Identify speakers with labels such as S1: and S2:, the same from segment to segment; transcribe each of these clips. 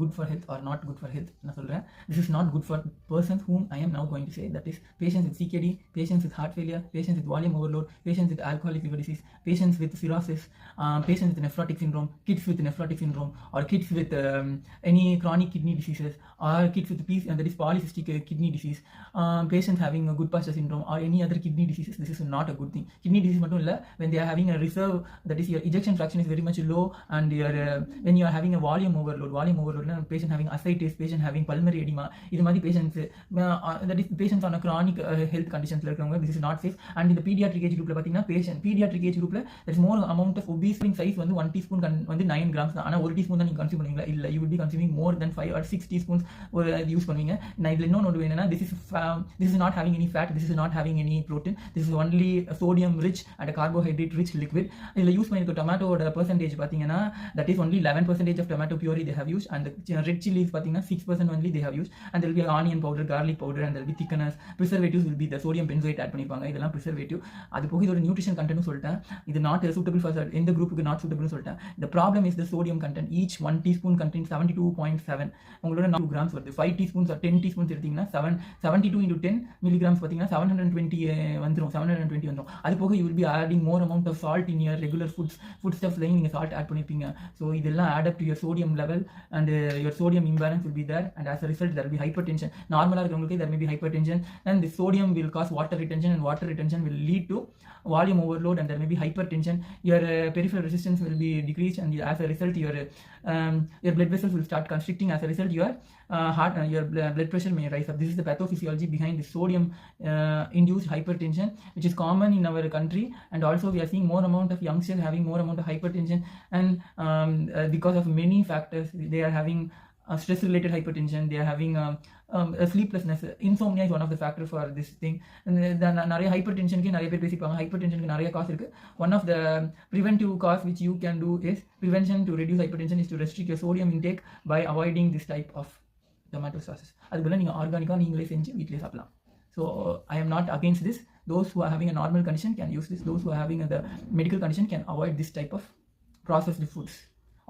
S1: good for health or not good for health. This is not good for persons whom I am now going to say, that is patients with CKD, patients with heart failure, patients with volume overload, patients with alcoholic liver disease, patients with cirrhosis, patients with nephrotic syndrome, kids with nephrotic syndrome, or kids with any chronic kidney diseases, or kids with that is polycystic kidney disease, patients having a Goodpasture syndrome or any other kidney diseases. This is not a good thing. Kidney disease மட்டும் இல்ல, when they are having a reserve, that is your ejection fraction is very much low, and your when you are having a volume overload, patient having ascites, patient having pulmonary edema, இது மாதிரி patients, that is patients on a chronic health conditions இருக்கவங்க, this is not safe. And in the pediatric age groupல பாத்தீங்கன்னா pediatric age groupல there is more amount of obese size வந்து 1 teaspoon வந்து 9 grams தான். ஆனா 1 teaspoon தான் நீங்க கன்சியூம் பண்ணுவீங்களா? இல்ல, you will be consuming more than 5 or 6 teaspoons use பண்ணுவீங்க. நான் இதுல இன்னொன்று என்னன்னா, this is not having any fat, this is not having any protein, this is only sodium rich and a carbohydrate rich liquid. இதுல use பண்ணிருக்க டொமேட்டோட percentage பாத்தீங்கன்னா, that is only 11% of tomato puree they have used, and the red chilies பாத்தீங்கன்னா 6% only they have used, and there will be onion powder, garlic powder, and there will be thickeners. Preservatives will be the sodium benzoate add பண்ணிருப்பாங்க. இதெல்லாம் preservative. அது போக இதோட nutrition content சொல்லிட்டேன், இது not suitable for எந்த குரூப்புக்கு not suitable சொல்லிட்டேன். The problem is the sodium content. Each 1 teaspoon contains 72.7. உங்களோட 2 grams வருது. 5 teaspoons or 10 teaspoons எடுத்தீங்கன்னா 72 into 10 milligrams பாத்தீங்கன்னா 720 வந்துரும். அது போக you will be adding more amount of salt in your regular foodstuffs லையும் நீங்க salt add பண்ணிருப்பீங்க. So இதெல்லாம் add up to your sodium level, and your sodium imbalance will be there, and as a result there will be hypertension. நார்மலா இருக்கவங்களுக்கு there may be hypertension, and the sodium will cause water retention, and water retention will lead to volume overload, and there may be hypertension. Your peripheral resistance will be decreased, and as a result your blood vessels will start constricting. As a result your your blood pressure may rise up. This is the pathophysiology behind the sodium induced hypertension, which is common in our country, and also we are seeing more amount of youngsters having more amount of hypertension, and because of many factors. They are having stress related hypertension, they are having sleeplessness, insomnia is one of the factor for this thing. நிறைய ஹைப்பர்டென்ஷனுக்கு நிறைய பேர் பேசிப்பாங்க. ஹைப்பர்டென்ஷனுக்கு நிறைய காசு இருக்கு. One of the preventive cause which you can do is prevention to reduce hypertension is to restrict your sodium intake by avoiding this type of tomato sauces. அதுக்குள்ள நீங்க ஆர்கானிக்கா நீங்களே செஞ்சு வீட்டிலே சாப்பிடலாம். So I am not against this. Those who are having a normal condition can use this. Those who are having the medical condition can avoid this type of processed foods.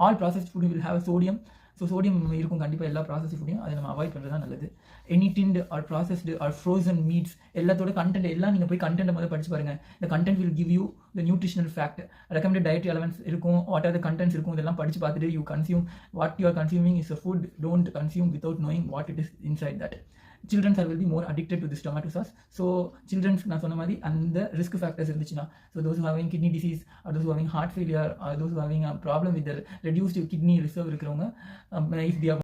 S1: All processed food will have sodium. So sodium இருக்கும் கண்டிப்பாக எல்லா process ஃபுட்டையும், அதை நம்ம avoid பண்ணுறது தான் நல்லது. Any tinned or processed or frozen meats எல்லாத்தோட content எல்லாம் நீங்கள் போய் கண்டென்ட் முதல்ல படிச்சு பாருங்கள். இந்த content will give you the nutritional fact, recommended dietary allowance இருக்கும், வாட் ஆர் த கண்டென்ட்ஸ் இருக்கும், இதெல்லாம் படிச்சு பார்த்துட்டு you consume what you are consuming is a food. Don't consume without knowing what it is inside that. Children will be more addicted to this tomato sauce. So children நான் சொன்ன மாதிரி அந்த risk factors இருந்துச்சுன்னா, so those who are having kidney disease, or those who are having heart failure, or those who are having a problem with the reduced kidney reserve இருக்கிறவங்க, if they are